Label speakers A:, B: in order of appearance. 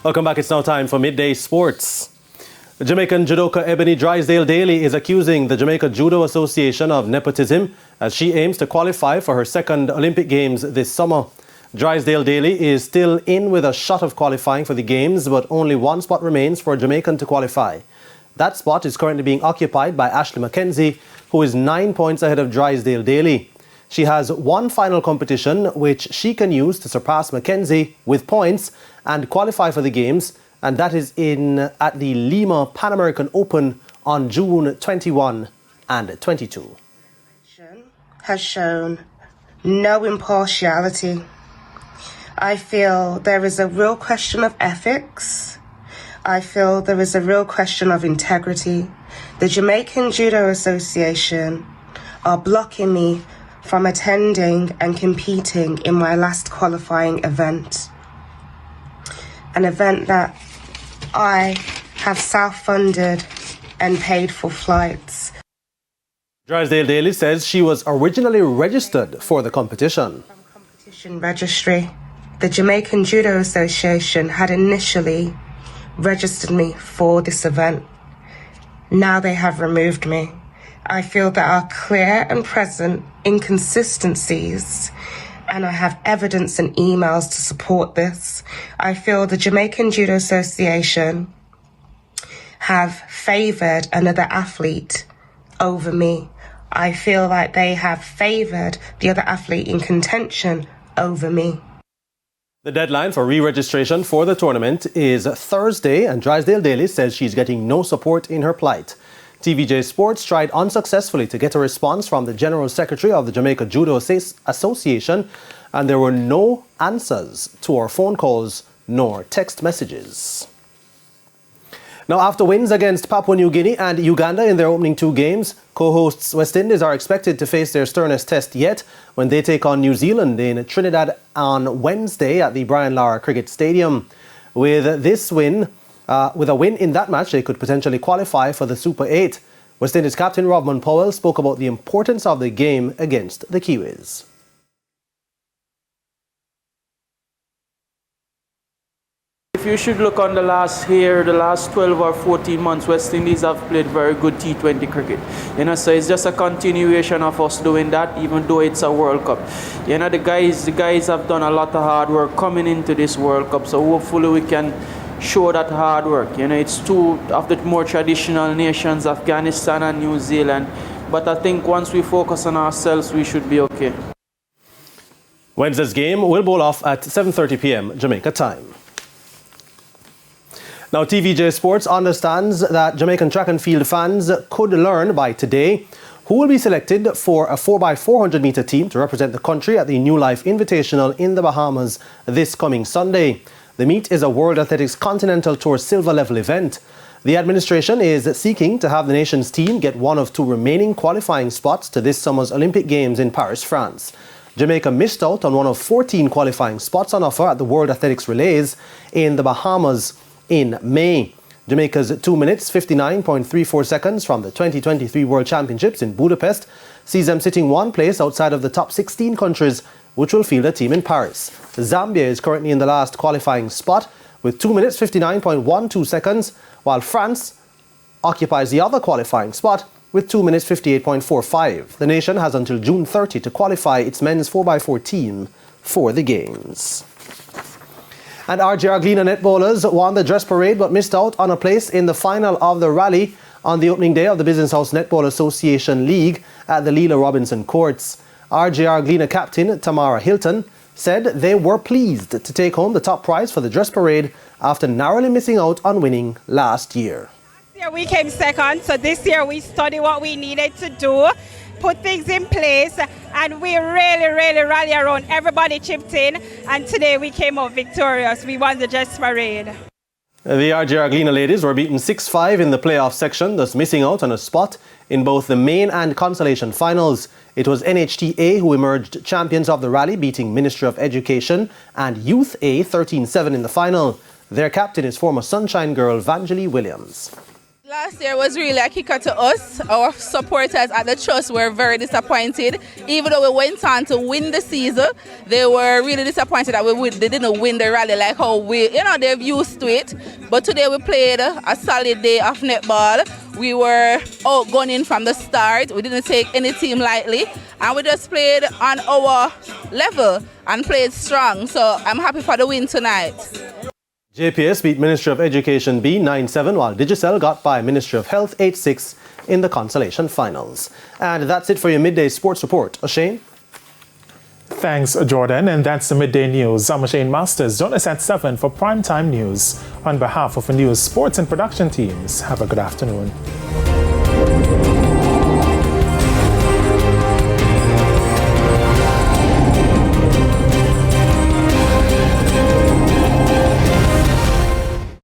A: Welcome back. It's now time for Midday Sports. The Jamaican judoka Ebony Drysdale Daley is accusing the Jamaica Judo Association of nepotism as she aims to qualify for her second Olympic Games this summer. Drysdale Daley is still in with a shot of qualifying for the Games, but only one spot remains for a Jamaican to qualify. That spot is currently being occupied by Ashley Mackenzie, who is 9 points ahead of Drysdale Daley. She has one final competition which she can use to surpass Mackenzie with points and qualify for the Games, and that is at the Lima Pan American Open on June 21 and 22.
B: Has shown no impartiality. I feel there is a real question of ethics. I feel there is a real question of integrity. The Jamaican Judo Association are blocking me from attending and competing in my last qualifying event. An event that I have self-funded and paid for flights.
A: Drysdale Daley says she was originally registered for the competition.
B: From competition registry, the Jamaican Judo Association had initially registered me for this event. Now they have removed me. I feel there are clear and present inconsistencies, and I have evidence and emails to support this. I feel the Jamaican Judo Association have favoured another athlete over me. I feel like they have favoured the other athlete in contention over me.
A: The deadline for re-registration for the tournament is Thursday, and Drysdale Daley says she's getting no support in her plight. TVJ Sports tried unsuccessfully to get a response from the General Secretary of the Jamaica Judo Association, and there were no answers to our phone calls nor text messages. Now, after wins against Papua New Guinea and Uganda in their opening two games, co-hosts West Indies are expected to face their sternest test yet when they take on New Zealand in Trinidad on Wednesday at the Brian Lara Cricket Stadium. With a win in that match, they could potentially qualify for the Super 8. West Indies captain Robman Powell spoke about the importance of the game against the Kiwis.
C: If you should look on the last 12 or 14 months, West Indies have played very good T20 cricket. So it's just a continuation of us doing that, even though it's a World Cup. The guys have done a lot of hard work coming into this World Cup, so hopefully we can show that hard work. It's two of the more traditional nations, Afghanistan and New Zealand. But I think once we focus on ourselves, we should be okay.
A: Wednesday's game will bowl off at 7:30 p.m. Jamaica time. Now, TVJ Sports understands that Jamaican track and field fans could learn by today who will be selected for a 4x400 meter team to represent the country at the New Life Invitational in the Bahamas this coming Sunday. The meet is a World Athletics Continental Tour silver level event. The administration is seeking to have the nation's team get one of two remaining qualifying spots to this summer's Olympic Games in Paris, France. Jamaica missed out on one of 14 qualifying spots on offer at the World Athletics Relays in the Bahamas in May. Jamaica's 2 minutes 59.34 seconds from the 2023 World Championships in Budapest sees them sitting one place outside of the top 16 countries which will field a team in Paris. Zambia is currently in the last qualifying spot with 2 minutes 59.12 seconds, while France occupies the other qualifying spot with 2 minutes 58.45. The nation has until June 30 to qualify its men's 4x4 team for the Games. And RJ Arglina netballers won the dress parade but missed out on a place in the final of the rally on the opening day of the Business House Netball Association League at the Leela Robinson Courts. RJ Arglina captain Tamara Hilton said they were pleased to take home the top prize for the dress parade after narrowly missing out on winning last year.
D: Last year we came second, so this year we studied what we needed to do, put things in place, and we really rally around. Everybody chipped in, and today we came out victorious. We won the dress parade.
A: The RJ Arglina ladies were beaten 6-5 in the playoff section, thus missing out on a spot in both the main and consolation finals. It was NHTA who emerged champions of the rally, beating Ministry of Education and Youth A 13-7 in the final. Their captain is former Sunshine girl Vangelie Williams.
E: Last year was really a kicker to us. Our supporters at the Trust were very disappointed. Even though we went on to win the season, they were really disappointed that they didn't win the rally like how they've used to it. But today we played a solid day of netball. We were outgunning from the start. We didn't take any team lightly. And we just played on our level and played strong. So I'm happy for the win tonight.
A: JPS beat Ministry of Education B 9-7, while Digicel got by Ministry of Health 8-6 in the consolation finals. And that's it for your Midday Sports Report. O'Shane?
F: Thanks, Jordan. And that's the Midday News. I'm O'Shane Masters. Join us at 7 for Primetime News. On behalf of the news, sports and production teams, have a good afternoon.